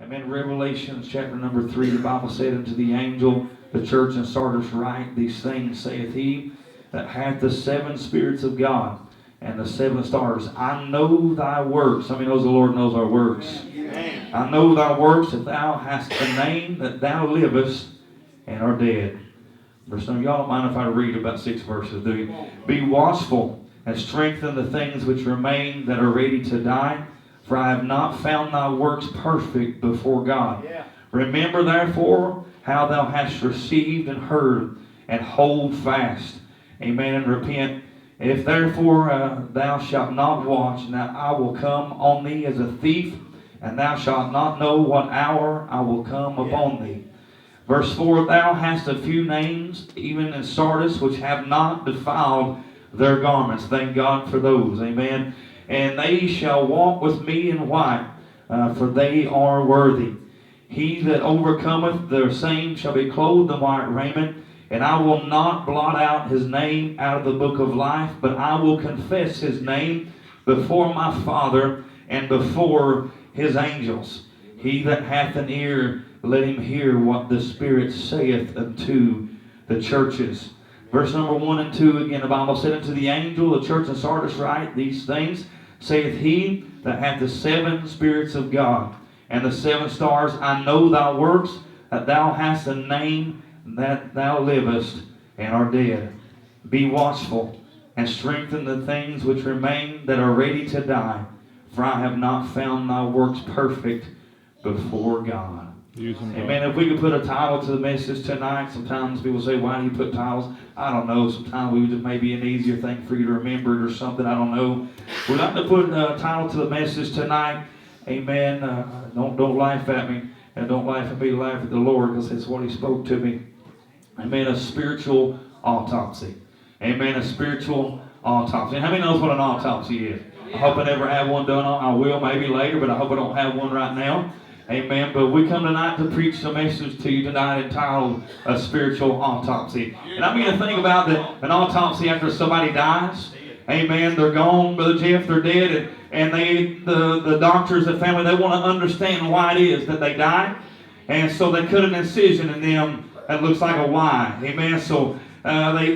Amen. Revelation chapter number 3, the Bible said unto the angel, the church in Sardis, write these things, saith he that hath the 7 spirits of God and the 7 stars. I know thy works. How many knows the Lord knows our works? Amen. I know thy works, that thou hast a name, that thou livest and are dead. Verse number, y'all don't mind if I read about 6 verses, do you? Be watchful and strengthen the things which remain that are ready to die, for I have not found thy works perfect before God. Yeah. Remember therefore how thou hast received and heard, and hold fast. Amen, and repent. If therefore thou shalt not watch, now I will come on thee as a thief, and thou shalt not know what hour I will come upon thee. Verse 4, thou hast a few names, even in Sardis, which have not defiled their garments. Thank God for those. Amen. And they shall walk with me in white, for they are worthy. He that overcometh, the same shall be clothed in white raiment, and I will not blot out his name out of the book of life, but I will confess his name before my Father and before his angels. He that hath an ear, let him hear what the Spirit saith unto the churches. Verse number 1 and 2, again, the Bible said unto the angel, the church in Sardis, write these things, saith he that hath the 7 spirits of God and the 7 stars. I know thy works, that thou hast a name, that thou livest and art dead. Be watchful and strengthen the things which remain that are ready to die, for I have not found thy works perfect before God. Amen. If we could put a title to the message tonight. Sometimes people say, why do you put titles? I don't know. Sometimes we just maybe an easier thing for you to remember it or something. I don't know. We'd like to put a title to the message tonight. Amen. Don't laugh at me. And don't laugh at me, laugh at the Lord, because it's what he spoke to me. Amen. A spiritual autopsy. Amen. A spiritual autopsy. And how many knows what an autopsy is? I hope I never have one done. I will maybe later, but I hope I don't have one right now. Amen. But we come tonight to preach a message to you tonight entitled A Spiritual Autopsy. And I'm going to think about that an autopsy after somebody dies. Amen. They're gone, Brother Jeff. They're dead. And the doctors, the family, they want to understand why it is that they died. And so they cut an incision in them that looks like a Y. Amen. So they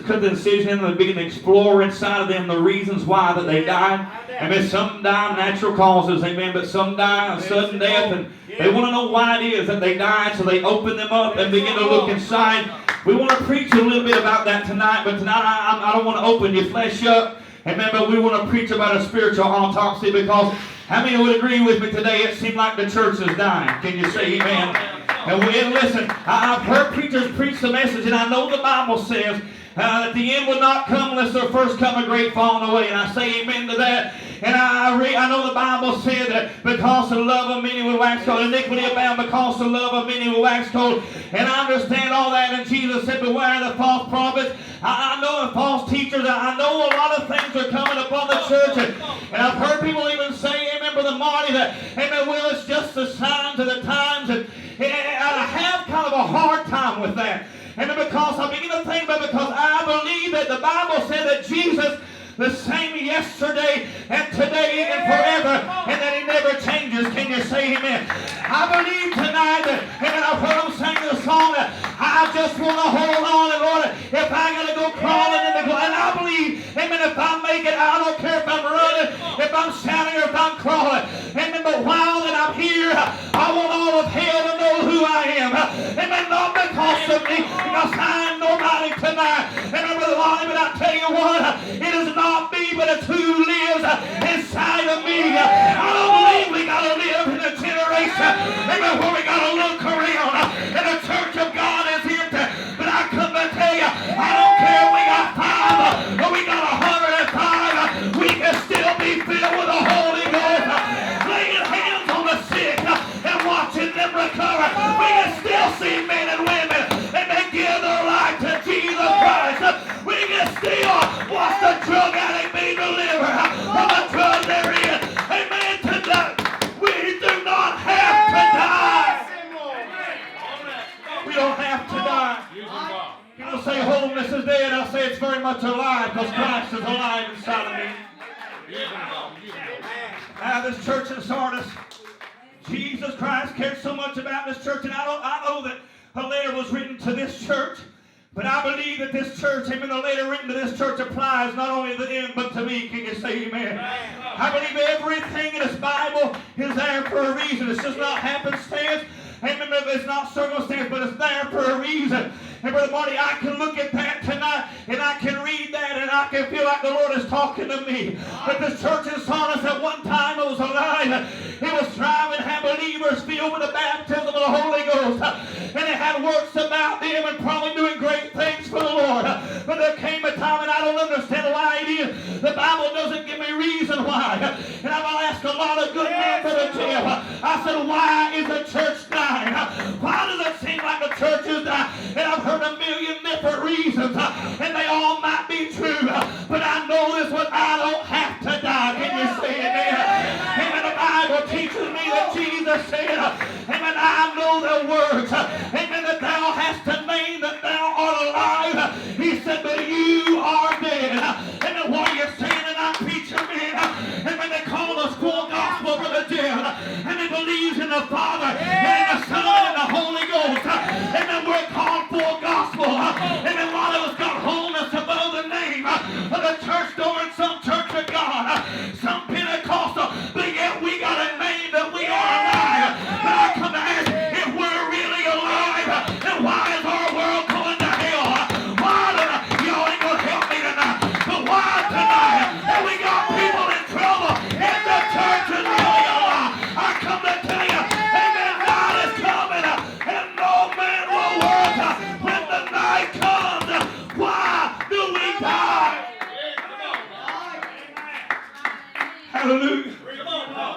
cut the incision and they begin to explore inside of them the reasons why that they died. Amen. Some die of natural causes, amen, but some die of sudden death, and they want to know why it is that they died, so they open them up and begin to look inside. We want to preach a little bit about that tonight, but tonight I don't want to open your flesh up, amen, but we want to preach about a spiritual autopsy, because how many would agree with me today? It seemed like the church is dying. Can you say amen? And listen, I've heard preachers preach the message, and I know the Bible says that the end will not come unless there first come a great falling away. And I say amen to that. And I know the Bible said that because the love of many will wax cold, iniquity abound because the love of many will wax cold. And I understand all that. And Jesus said, beware the false prophets. I know the false teachers. I know a lot of things are coming upon the church. And I've heard people even say, amen, Brother Marty, that, amen, well, it's just the signs of the times. And I have kind of a hard time with that. And because I begin to think about it, because I believe that the Bible said that Jesus the same yesterday and today and forever, and that he never changes. Can you say amen? I believe tonight that, and I've heard him sing the song that I just want to hold on, and Lord, if I got to go crawling in the ground, and I believe, amen, if I make it, I don't care if I'm running, if I'm shouting, or if I'm crawling. Amen, but while that I'm here, I want all of hell to know who I am. Amen, not because of me, because I am nobody tonight. Amen, Brother Lonnie, but I tell you what, it is not me, but it's who lives inside of me. I don't believe we got to live in a generation, amen, where we got to look around and the church of God is empty. But I come to tell you, I don't care if we got 5 or we got 105, we can still be filled with the Holy Ghost, laying hands on the sick and watching them recover. We can still see men and women and they give their life to Jesus Christ. We can still watch the drug addict be delivered from the drug they're in. Amen. Tonight, we do not have to die. We don't have to die. People say holiness is dead. I say it's very much alive, because Christ is alive inside of me. This church in Sardis, Jesus Christ cared so much about this church, and I know that a letter was written to this church, but I believe that this church, amen, the letter written to this church applies not only to them, but to me. Can you say amen? I believe everything in this Bible is there for a reason. It's just not happenstance. Amen. It's not circumstance, but it's there for a reason. And Brother Marty, I can look at that tonight, and I can read that, and I can feel like the Lord is talking to me. But this church in Sardis at one time was alive. It was striving to have believers filled with the baptism of the Holy Ghost. And it had works about them and probably doing great things for the Lord. But there came a time, and I don't understand why it is. The Bible doesn't give me reason why. And I'm going to ask a lot of good men, Brother Jeff. I said, why is the church dying? Why does it seem like the church is dying? And I've heard a million different reasons, and they all might be true. But I know this one, I don't have to die. Can you say amen? Amen. The Bible teaches me that Jesus said, amen, I know the words. Amen, that thou hast to name that thou art alive. He said, but you are dead. Amen, what you're saying and I'm preaching, man. Amen, they call us full gospel for the dead. And they believes in the Father, and in the Son, and the Holy Ghost. Amen, we're called full gospel. And a lot of us got wholeness above the name of the church door and some church of God, some Pentecostal, but yet we got a name that we are alive. But I come to ask, if we're really alive, then why is our world going to hell? Why y'all ain't gonna help me tonight? But why tonight that we got people in trouble if the church is really alive? I come to tell you, amen, God is coming, and no man will work when the night comes. Why do we die? Hallelujah.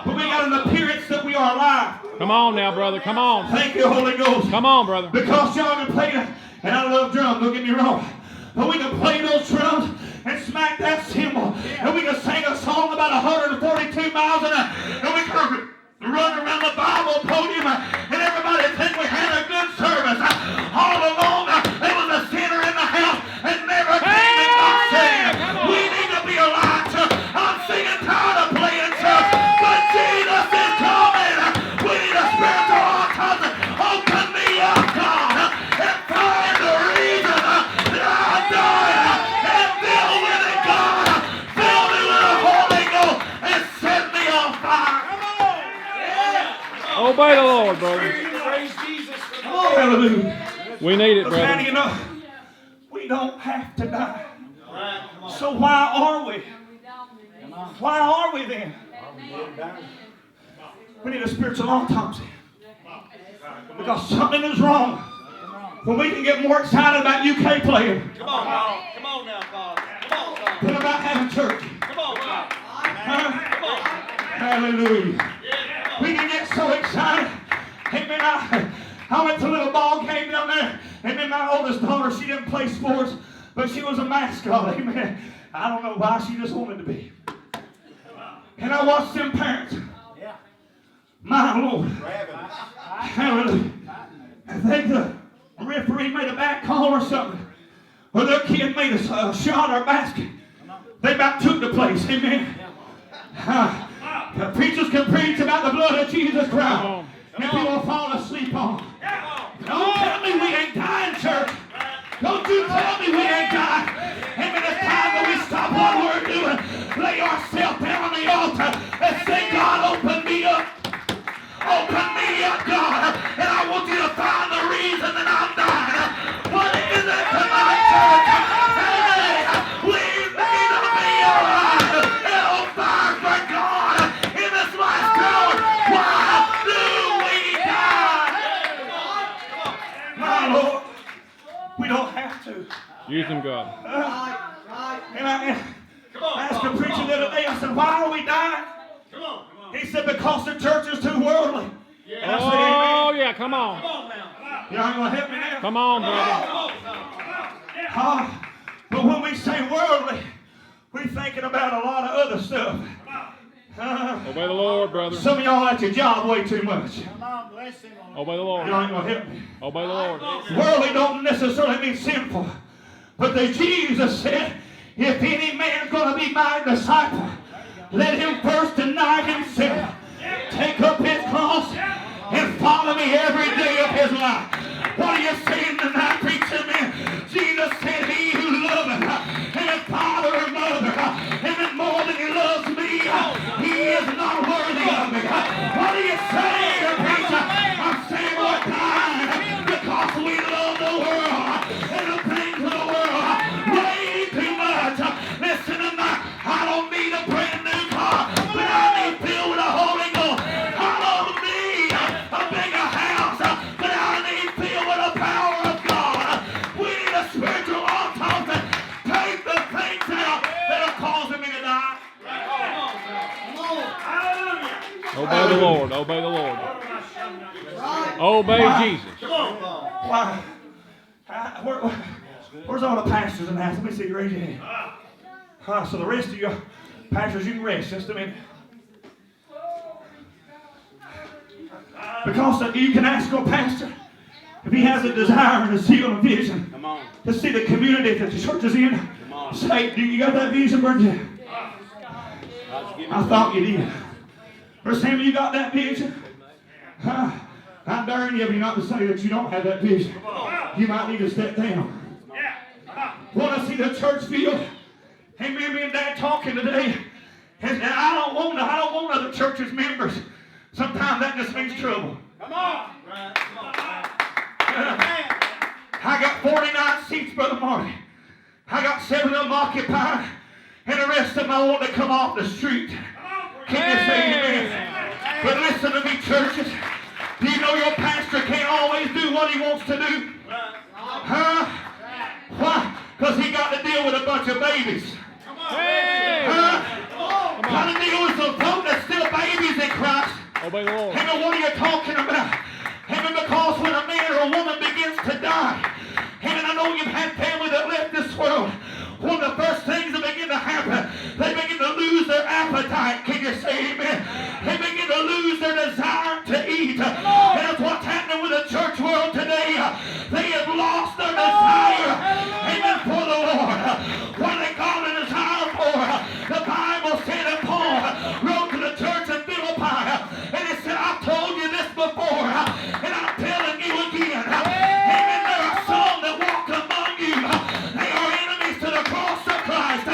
But we got an appearance that we are alive. Come on now, brother. Come on. Thank you, Holy Ghost. Come on, brother. Because y'all can play it, and I love drums, don't get me wrong. But we can play those drums and smack that cymbal. And we can sing a song about 142 miles an hour. And we can run around the Bible podium, and everybody think we had a good service. All along, there was a sinner in the house and never came and got saved. We need to be alive, church. I'm sick and tired of playing church, but Jesus is coming. We need a spiritual autopsy. Open me up, God, and find the reason that I'm dying, and fill with it, God. Fill me with the Holy Ghost and set me on fire. Obey the Lord, brother. Praise Jesus. Hallelujah. We need it, But man, brother. you know, we don't have to die. So why are we? Why are we then? We need a spiritual autopsy. Because something is wrong. When we can get more excited about UK playing Come on now. Come on now, God. Come on, God. than about having church. Come on, God. Come on. Hallelujah. We can get so excited. Amen. I went to a little ball game down there. Amen. My oldest daughter, she didn't play sports, but she was a mascot. Amen. I don't know why, she just wanted to be. And I watched them parents. My Lord. Hallelujah. I think the referee made a bad call or something, or their kid made a shot or a basket. They about took the place. Amen. The preachers can preach about the blood of Jesus Christ, and people fall asleep on. Don't tell me we ain't dying, church. Don't you tell me we ain't dying. Amen. It's time that we stop what we're doing, lay ourselves down on the altar, and say, God, open me up. Open me up, God, and I want you to find the reason that I'm dying. What is it tonight, church? Hey, we need to be alive and on fire for God in this last hour. Why do we die? My Lord, we don't have to. Use them, God. And I asked the preacher the other day, I said, why are we dying? Come on. He said, because the church is too worldly. And I said, Oh, amen. yeah, come on. Y'all ain't going to help me now? Come on, brother. But when we say worldly, we're thinking about a lot of other stuff. Obey the Lord, brother. Some of y'all at your job way too much. Obey the Lord. Y'all ain't going to help me. Obey the Lord. Worldly don't necessarily mean sinful. But the Jesus said, if any man is going to be my disciple, let him first deny himself, take up his cross, me every day of his life. What are you saying tonight, preacher man? Jesus said, he who loveth and his father or mother, and more than he loves me, he is not worthy of me. What are you saying, preacher? I'm saying we're dying because we love the world and the things of the world way too much. Listen tonight, I don't need a brand new car, but I need filled with the Holy Ghost. I don't need a bigger house, but I need filled with the power of God. We need a spiritual autopsy. Take the things out that are causing me to die. Obey the Lord. Obey the Lord. Obey Jesus. Why? Where's all the pastors in the house? Let me see you raise your hand. So the rest of you pastors, you can rest just a minute. Because you can ask your pastor if he has a desire and a zeal and a vision to see the community that the church is in. Say, do you got that vision, Bernstadt? I thought you did. Brother Sam, you got that vision? I'm daring you not to say that you don't have that vision. You might need to step down. Want to see the church filled? Amen. Me and Dad talking today, and I don't want other churches members. Sometimes that just means trouble. Come on. I got 49 seats, Brother Marty. I got 7 of them occupied, and the rest of them I want to come off the street. Can you say amen? But listen to me, churches. Do you know your pastor can't always do what he wants to do? Huh? Why? Because he got to deal with a bunch of babies. Huh? Got to deal with some folk that's still babies in Christ. Obey the Lord. Amen. What are you talking about? Amen. Because when a man or a woman begins to die, amen, I know you've had family that left this world. One of the first things that begin to happen, they begin to lose their appetite. Can you say amen? They begin to lose their desire to eat. And that's what's happening with the church world today. They have lost their desire, amen, for the Lord. What do they call a desire for? The Bible said that Paul wrote to the church in Philippi, and he said, I've told you this before, and I'm telling you again. Amen. There are some that walk among you. They are enemies to the cross of Christ,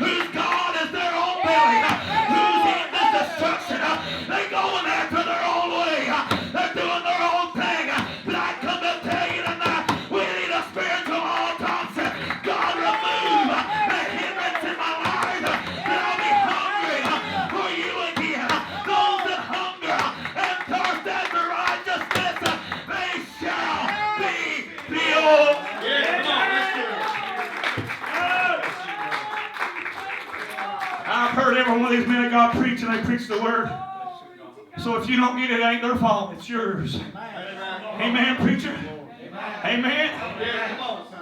whose God is their own belly, whose end is destruction. They're going after their own way. They're doing their own thing. But I come to tell you tonight, we need a spiritual autopsy. God, remove the hindrance in my life, that I'll be hungry for you again. Those that hunger and thirst after righteousness, they shall be filled. I've heard every one of these men of God preach, and they preach the word. So if you don't get it, it ain't their fault. It's yours. Amen, preacher. Amen.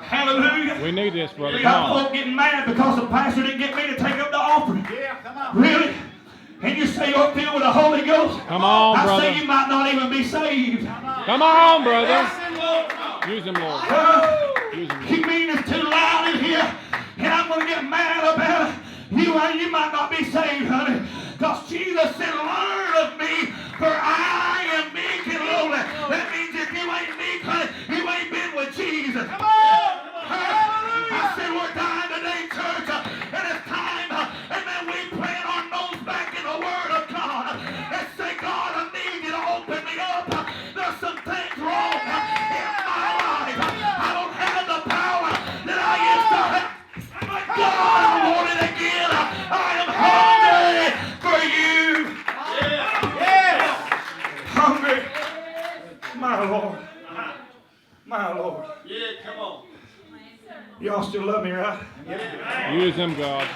Hallelujah. We need this, brother. We Come got on. folk getting mad because the pastor didn't get me to take up the offering. Really? And you say you're filled with the Holy Ghost? Come on, I brother. say you might not even be saved. Come on, brother. Use him, Lord. Use him, Lord. You mean it's too loud in here, and I'm going to get mad about it? You might not be saved, honey. Because Jesus said, learn of me, for I am meek and lowly. That means if you ain't meek, honey, you ain't been with Jesus. Come on! I said we're dying today, church, and it's time, and then we plant our nose back in the Word of God and say, God, I need you to open me up. There's some things wrong in my life. I don't have the power that I used to have. But God, I want it again. I am hungry for you. Hungry. My Lord. My Lord. Yeah, come on. Y'all still love me, right? Use him, God.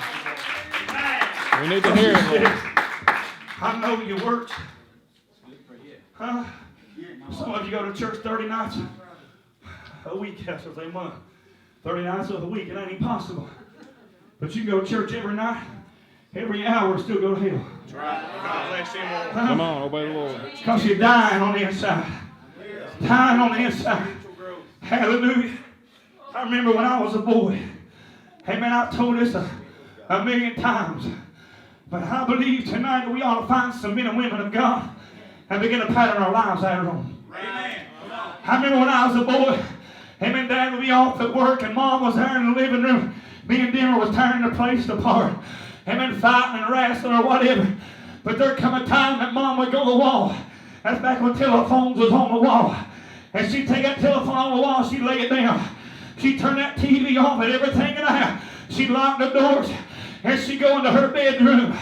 We need to hear it, Lord. I know you worked. Huh? Some of you go to church 30 nights a week. That's what they want. 30 nights of the week. It ain't impossible. But you can go to church every night, every hour, and still go to hell. That's right. Come on, obey the Lord. Because you're dying on the inside. Dying on the inside. Hallelujah. I remember when I was a boy. Amen. I've told this a million times. But I believe tonight that we ought to find some men and women of God and begin to pattern our lives out on. I remember when I was a boy, him and Dad would be off at work and Mom was there in the living room. Me and Dimmer was tearing the place apart. Him and fighting and wrestling or whatever. But there come a time that Mom would go to the wall. That's back when telephones was on the wall. And she'd take that telephone on the wall, she'd lay it down. She'd turn that TV off and everything in the house. She'd lock the doors. And she'd go into her bedroom.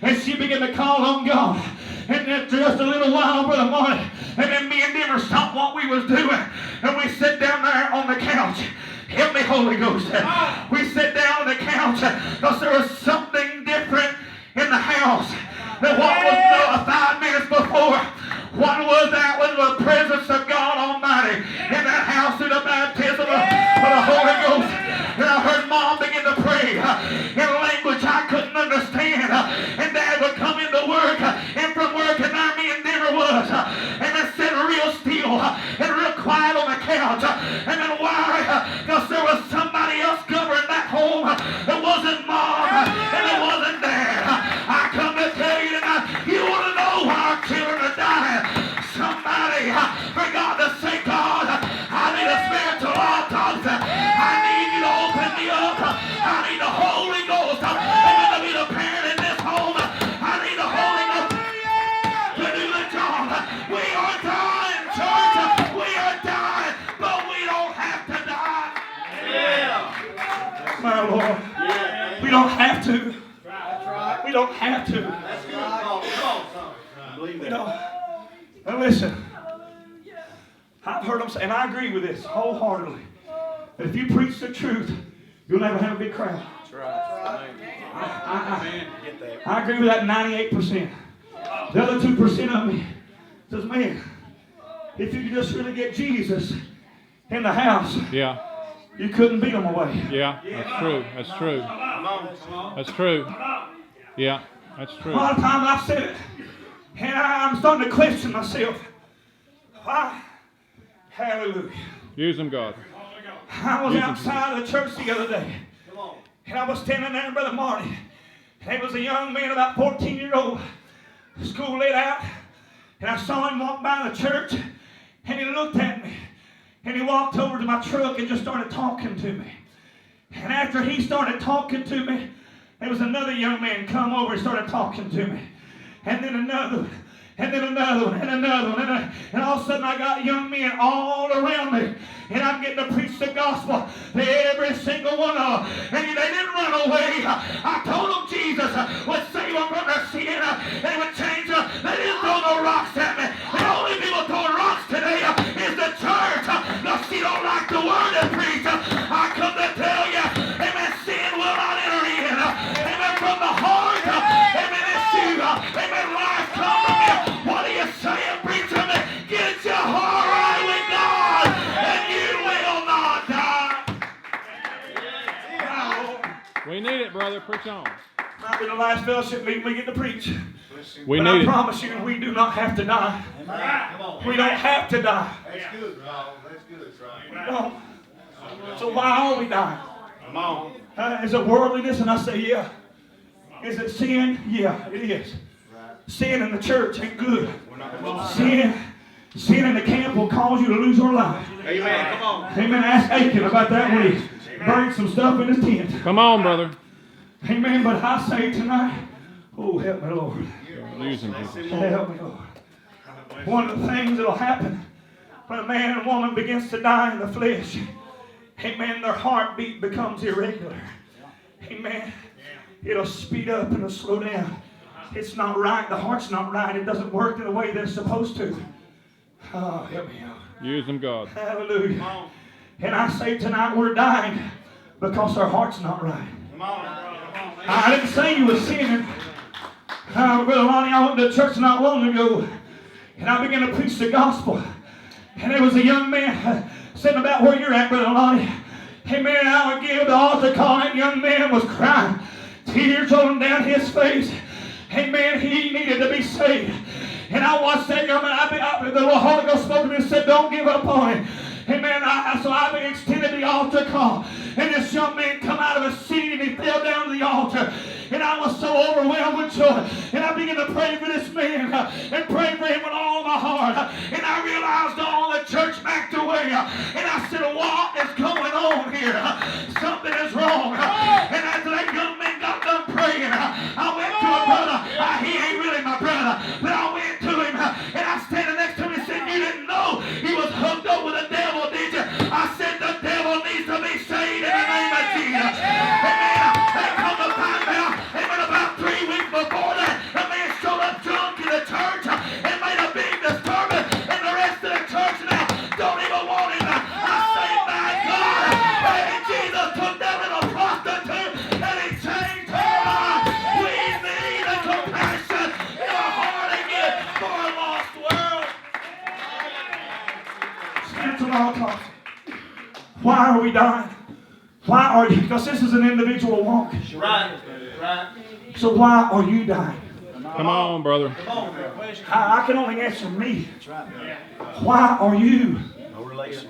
And she'd begin to call on God. And then just a little while, Brother Marty, and then me and Dimmer stopped what we was doing. And we sat down there on the couch. Help me, Holy Ghost. We sat down on the couch because there was something different in the house than what was 5 minutes before. What was that? Was the presence of God Almighty in that house through the baptism of the Holy Ghost. And I heard Mom begin to pray in a language I couldn't understand. And Dad would come into work and from work, and there me and Dimmer was. And then sit real still and real quiet on the couch. And then why? Because there was somebody else governing that home. It wasn't Mom and it wasn't Dad. I come to tell you tonight, you want to know why our children are dying. Somebody forgot to say, God, I need a spiritual autopsy. I need you to open me up. I need the Holy Ghost. Amen, to be the parent in this home. I need the Holy Ghost to do the job. We are dying, church. We are dying, but we don't have to die. Yeah. My Lord. Yeah. We don't have to. We don't have to. We don't. Now listen, I've heard them say, and I agree with this wholeheartedly, that if you preach the truth, you'll never have a big crowd. That's right. I agree with that 98%. The other 2% of me says, man, if you could just really get Jesus in the house, you couldn't beat them away. Yeah, that's true. That's true. That's true. Yeah, that's true. A lot of times I've said it. And I'm starting to question myself. Why? Hallelujah. Use them, God. I was outside of the church the other day. And I was standing there, Brother Marty. And there was a young man, about 14-year-old. School let out. And I saw him walk by the church. And he looked at me. And he walked over to my truck and just started talking to me. And after he started talking to me, there was another young man come over and started talking to me. And then another one, and then another one, and another one, and all of a sudden I got young men all around me, and I'm getting to preach the gospel to every single one of them, and they didn't run away. I told them Jesus would save them from their sin, and would change them. They didn't throw no rocks at me. The only people throwing rocks today is the church, because she don't like the word they preach. I come to tell you, amen, sin will not enter in. Amen, from the heart, amen, it's you. Amen, life come from you. What are you saying, preacher? Get your heart right with God, and you will not die. We need it, brother. Preach on. Might be the last fellowship meeting we get to preach. We but need I it. promise you, we do not have to die. We don't have to die. That's good, bro. That's good, We don't. So why are we dying? Come on. Is it worldliness? And I say, yeah. Is it sin? Yeah, it is. Sin in the church ain't good. Sin in the camp will cause you to lose your life. Amen. Come on. Amen. Ask Achan about that when he buried some stuff in his tent. Come on, brother. Amen. But I say tonight, oh, help me, Lord. Use them. Help me, Lord. One of the things that will happen when a man and woman begins to die in the flesh, amen, their heartbeat becomes irregular. Amen. It'll speed up and it'll slow down. It's not right. The heart's not right. It doesn't work in the way that it's supposed to. Oh, help me out. Use them, God. Hallelujah. And I say tonight we're dying because our heart's not right. I didn't say you were sinning. Brother Lonnie, I went to church not long ago, and I began to preach the gospel. And there was a young man sitting about where you're at, Brother Lonnie. Amen. I would give the altar call. That young man was crying. Tears rolling down his face. Amen. He needed to be saved. And I watched that young man. The Holy Ghost spoke to me and said, don't give up on him. Amen. So I extended the altar call. And this young man come out of his seat and he fell down to the altar. And I I was so overwhelmed with joy. And I began to pray for this man and pray for him with all my heart. And I realized all the church backed away. And I said, what is going on here? Something is wrong. And as that young man got done praying, I went to a brother. He ain't really my brother, but I went to him and I standing next to him and said, you didn't know he was hooked up with the devil, did you? I said, the devil needs to be saved in the name of Jesus. Amen. They come to find out, and about 3 weeks before that, the man showed up drunk in the church and made a big disturbance, and the rest of the church now don't even want him. I say, my God, baby, Jesus took that little prostitute and he changed her life. We need a compassion in our heart again for a lost world. Stand to our talk. Why are we dying? Why are you? Because this is an individual walk. Right. So why are you dying? Come on, brother. I can only answer me. Why are you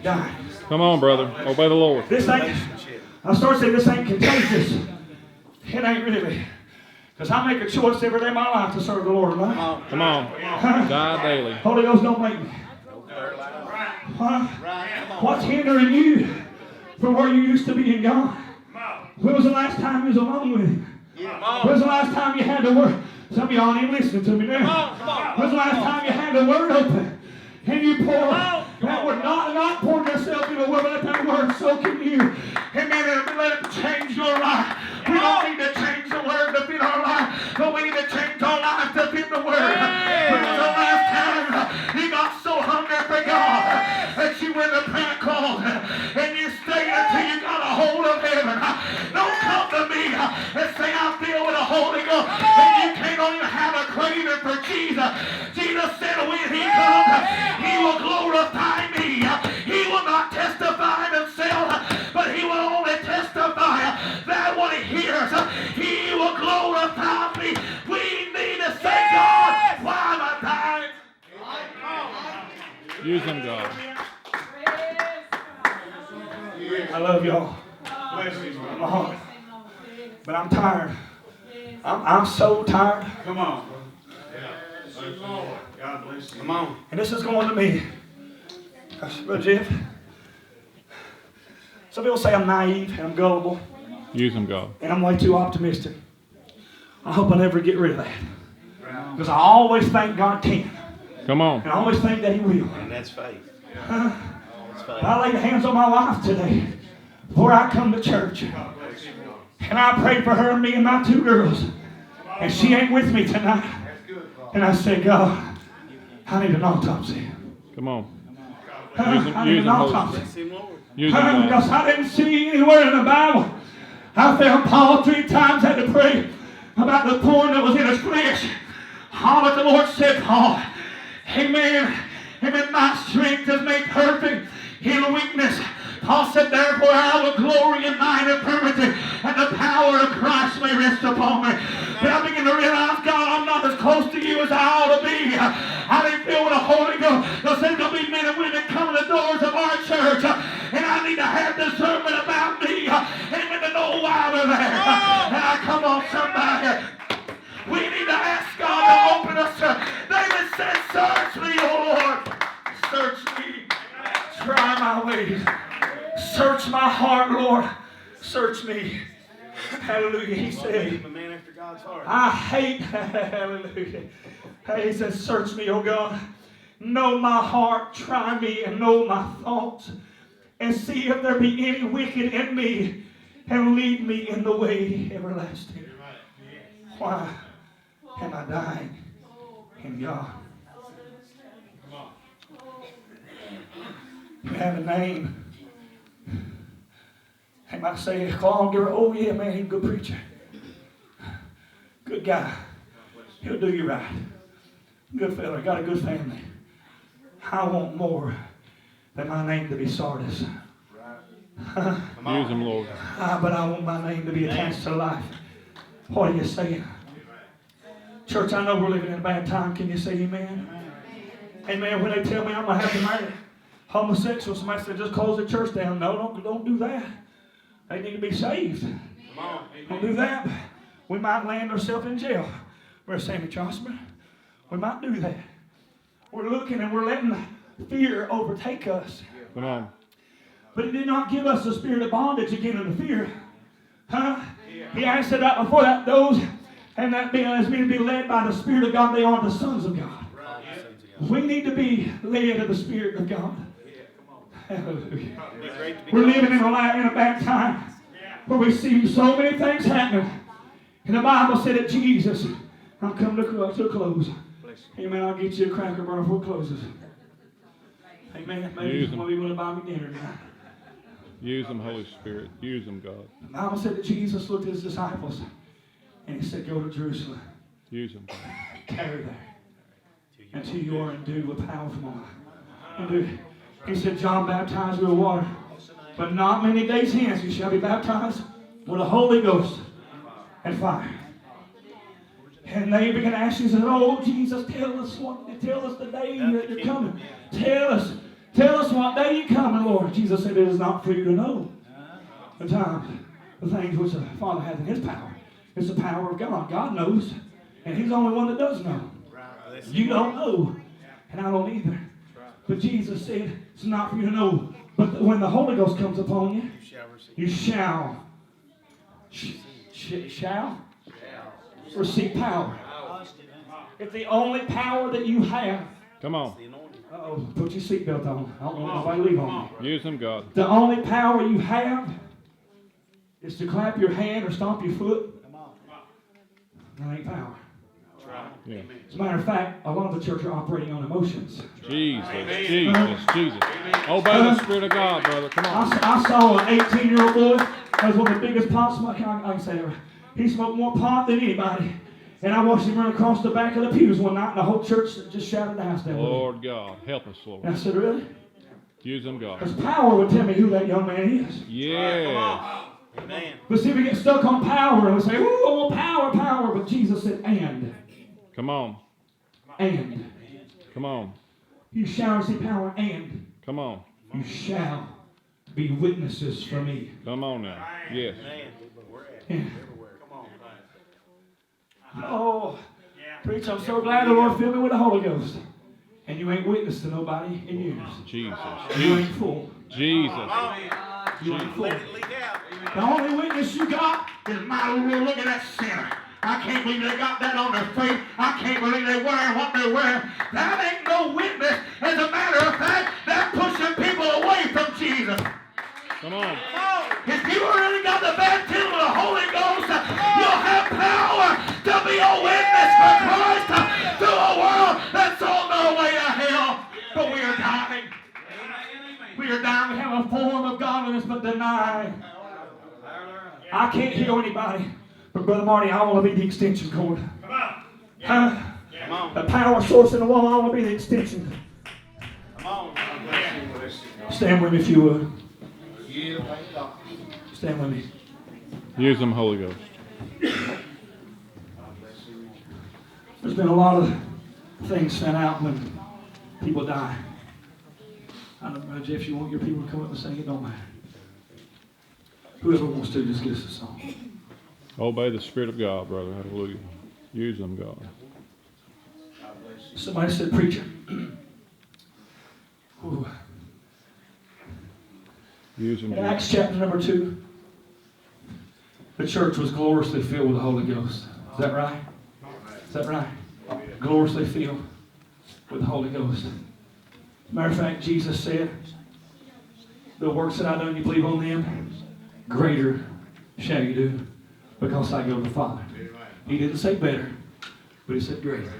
dying? Come on, brother. Obey the Lord. This ain't, I start saying this ain't contagious. It ain't really. Because I make a choice every day of my life to serve the Lord. Right? Come on. Die daily. Holy Ghost don't make me. Huh? What's hindering you from where you used to be in God? When was the last time you was alone with Him? When was the last time you had the Word? Some of y'all ain't even listening to me now. When was the last time you had the Word open? And you pour that Word, not pouring yourself in the Word, but let that Word soak in you. Amen. And let it change your life. We don't need to change the Word to fit our life, but we need to change our life to fit the Word. When was the last time you got so hungry for God that you went to prayer call and you stayed until you got a hold of heaven? Don't come to me and say I'm filled with the Holy Ghost and you can't even have a craving for Jesus. Jesus said when He comes, He will glorify me. He will not testify Himself, but He will only testify that what He hears. He will glorify me. We need to say, God, why am I dying? Use Him, God. I love y'all. My heart. But I'm tired. I'm so tired. Come on. God bless you. Come on. And this is going to me. Brother Jeff, some people say I'm naive and I'm gullible Use Him, God. and I'm way too optimistic. I hope I never get rid of that. Because I always think God can. Come on. And I always think that He will. And that's faith. But I lay hands on my wife today before I come to church. And I prayed for her, me and my 2 girls. And she ain't with me tonight. And I said, God, I need an autopsy. Come on. I need an autopsy. Use Him, God. Because I didn't see anywhere in the Bible. I found Paul 3 times had to pray about the thorn that was in his flesh. Oh, but the Lord said, Paul, amen, amen, my strength is made perfect in weakness. Paul said, therefore I will glory in mine infirmity, and the power of Christ may rest upon me. But I begin to realize, God, I'm not as close to you as I ought to be. I didn't feel with the Holy Ghost. There's going to be men and women coming to the doors of our church, and I need to have discernment about me, amen, to know why they're there. Come on, somebody. We need to ask God to open us. David said, search me, O Lord. Search me. Try my ways. Search my heart, Lord. Search me. Hallelujah. He said, I hate, hallelujah. He said, search me, O God. Know my heart. Try me and know my thoughts. And see if there be any wicked in me. And lead me in the way everlasting. Why am I dying in God? You have a name. They might say, Claude Gilbert, oh yeah, man, he's a good preacher. Good guy. He'll do you right. Good fella, got a good family. I want more than my name to be Sardis. Use Him, Lord. But I want my name to be attached to life. What are you saying? Church, I know we're living in a bad time. Can you say amen? Amen. When they tell me I'm going to have to marry homosexuals, somebody said, just close the church down. No, don't do that. They need to be saved. Don't do that. we might land ourselves in jail. Brother Sammy Joshua, we might do that. We're looking and we're letting fear overtake us. Come on. But He did not give us the spirit of bondage again unto fear. Huh? He asked it right before that, those and that being as being be led by the Spirit of God, they are the sons of God. We need to be led of the Spirit of God. Hallelujah. We're living in a bad time where we see so many things happening. And the Bible said that Jesus, I'm coming to a close. Amen. I'll get you a cracker bar before it closes. Amen. Maybe somebody want to buy me dinner tonight. Use them, Holy Spirit. Use them, God. The Bible said that Jesus looked at His disciples and He said, go to Jerusalem. Use them, God. Tarry there until you are endued with power from on high. He said, John baptized with water, but not many days hence you shall be baptized with the Holy Ghost and fire. And they began to ask you, said, oh, Jesus, tell us the day that you're coming. Tell us what day you're coming, Lord. Jesus said, it is not for you to know the time, the things which the Father hath in His power. It's the power of God. God knows, and He's the only one that does know. You don't know, and I don't either. But Jesus said, it's not for you to know. But when the Holy Ghost comes upon you, you shall receive power. It's the only power that you have. Come on. Uh-oh, put your seatbelt on. I don't want nobody to leave on me. Use them, God. The only power you have is to clap your hand or stomp your foot. That ain't power. Yeah. As a matter of fact, a lot of the church are operating on emotions. Jesus. Obey the Spirit of God, brother. Come on. I saw an 18-year-old boy that was one of the biggest pot smokers. I can say that. He smoked more pot than anybody. And I watched him run across the back of the pews one night, and the whole church just shouted the house down. Lord God, help us, Lord. And I said, really? Use them, God. Because power would tell me who that young man is. Yeah. Amen. But see, we get stuck on power, and we say, ooh, I want power. But Jesus said, and. Come on. And. Come on. You shall receive power, and. Come on. You shall be witnesses for me. Come on now. Yes. Yeah. Oh, preach, I'm so glad the Lord filled me with the Holy Ghost. And you ain't witness to nobody in years. Jesus. You ain't full. Jesus. You ain't full. Let it leak out. The only witness you got is my little look at that sinner. I can't believe they got that on their face. I can't believe they're wearing what they're wearing. That ain't no witness. As a matter of fact, they're pushing people away from Jesus. Come on. If you already got the baptism of the Holy Ghost, you'll have power to be a witness for Christ to a world that's on their way to hell. But we are dying. We are dying. We have a form of godliness but deny. I can't heal anybody. But Brother Marty, I want to be the extension cord. Come on. The power source in the wall, I want to be the extension. Come on. Stand with me if you would. Stand with me. Use them, Holy Ghost. There's been a lot of things sent out when people die. I don't know, Jeff, you want your people to come up and sing? It don't matter. Whoever wants to, just get us a song. Obey the Spirit of God, brother. Hallelujah. Use them, God. Somebody said, preacher. Ooh. Use them, In Acts chapter number 2, the church was gloriously filled with the Holy Ghost. Is that right? Is that right? Gloriously filled with the Holy Ghost. Matter of fact, Jesus said, the works that I done, you believe on them, greater shall you do, because I go to the Father. He didn't say better, but he said greater.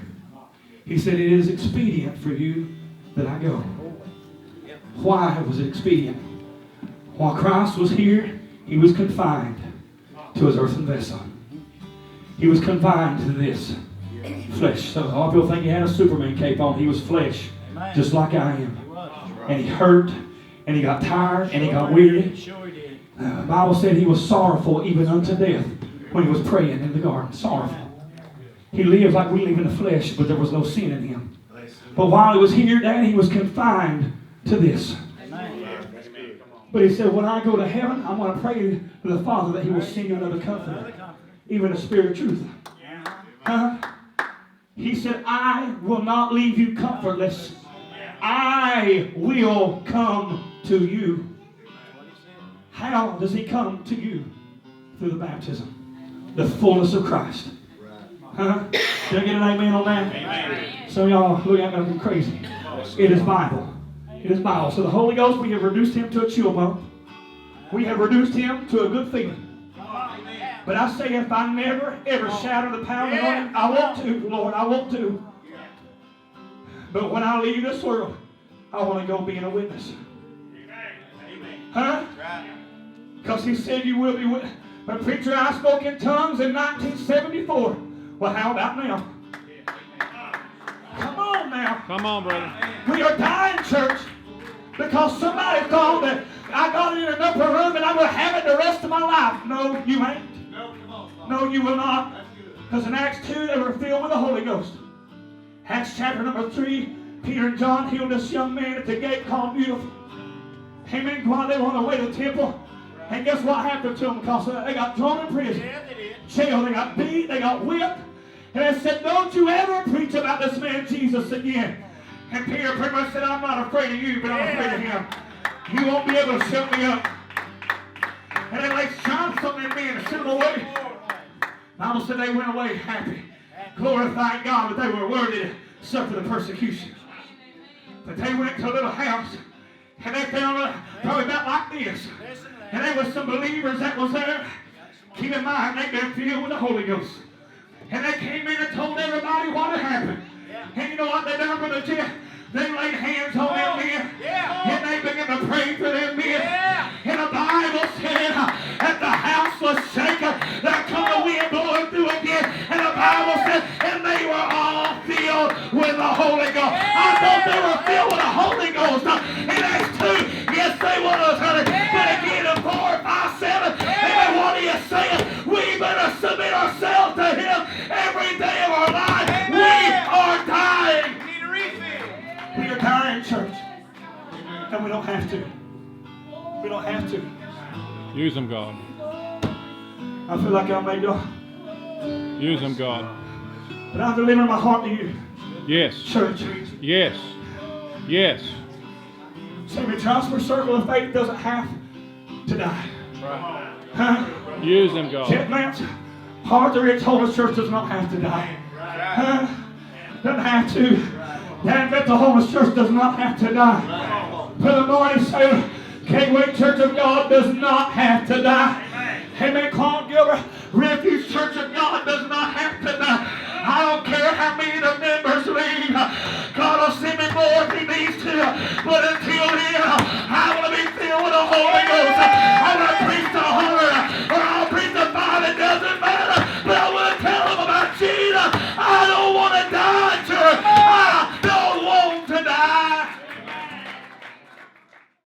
He said it is expedient for you that I go. Why was it expedient? While Christ was here, he was confined to his earthen vessel. He was confined to this flesh. So a lot of people think he had a Superman cape on. He was flesh, just like I am. And he hurt, and he got tired, and he got weary. The Bible said he was sorrowful even unto death when he was praying in the garden. Sorrowful. He lived like we live in the flesh, but there was no sin in him. But while he was here, Dad, he was confined to this. But he said, when I go to heaven, I'm going to pray to the Father that he will send you another comforter. even the Spirit of truth. Huh? He said, I will not leave you comfortless. I will come to you. How does he come to you? Through the baptism. The fullness of Christ. Huh? Can I get an amen on that? Amen. Some of y'all look at me crazy. It is Bible. It is Bible. So the Holy Ghost, we have reduced him to a chill bump. We have reduced him to a good feeling. But I say, if I never, ever shadow the power of the anointing, I want to, Lord, I want to. But when I leave this world, I want to go being a witness. Huh? Because he said you will be witness. But preacher, I spoke in tongues in 1974. Well, how about now? Come on now. Come on, brother. We are dying, church, because somebody thought that I got in an upper room and I will have it the rest of my life. No, you ain't. No, you will not. Because in Acts 2, they were filled with the Holy Ghost. Acts chapter number 3, Peter and John healed this young man at the gate called Beautiful. Amen. While they were on the way to the temple. And guess what happened to them? Because they got thrown in prison. Jail. They got beat. They got whipped. And they said, don't you ever preach about this man Jesus again. And Peter pretty much said, I'm not afraid of you, but I'm afraid of him. You won't be able to shut me up. And they like shine something in me and sent them away. The Bible said they went away happy, glorifying God, but they were worthy to suffer the persecution. But they went to a little house, and they found probably about like this. And there was some believers that was there. Keep in mind, they've been filled with the Holy Ghost. And they came in and told everybody what had happened. And you know what they done, Brother Jeff? They laid hands on them men. And they began to pray for them men. And the Bible said that the house was shaken. There come the wind blowing through again. And the Bible said, and they were all filled with the Holy Ghost. I thought they were filled with the Holy Ghost. In Acts 2, yes, they was. But again, in 4, 5, 7, and what are you saying? We better submit ourselves to Him every day of our life. We are dying. We are dying, church. And we don't have to. We don't have to. Use them, God. I feel like I may go. Use them, God. But I deliver my heart to you. Yes. Church. Yes. Yes. Say, the transfer circle of faith doesn't have to die. Right. Huh? Use them, God. Jet Mounce, Arthur Rich Holiness Church does not have to die. Huh? Doesn't have to. Dan Bethel Holiness Church does not have to die. Brother Marty Sailor, Gateway Church of God does not have to die. Amen. Claude Gilbert, Refuge Church of God does not have to die. I don't care how many of the members leave. God will send me more if He needs to. But until then, I want to be filled with the Holy Ghost. I want to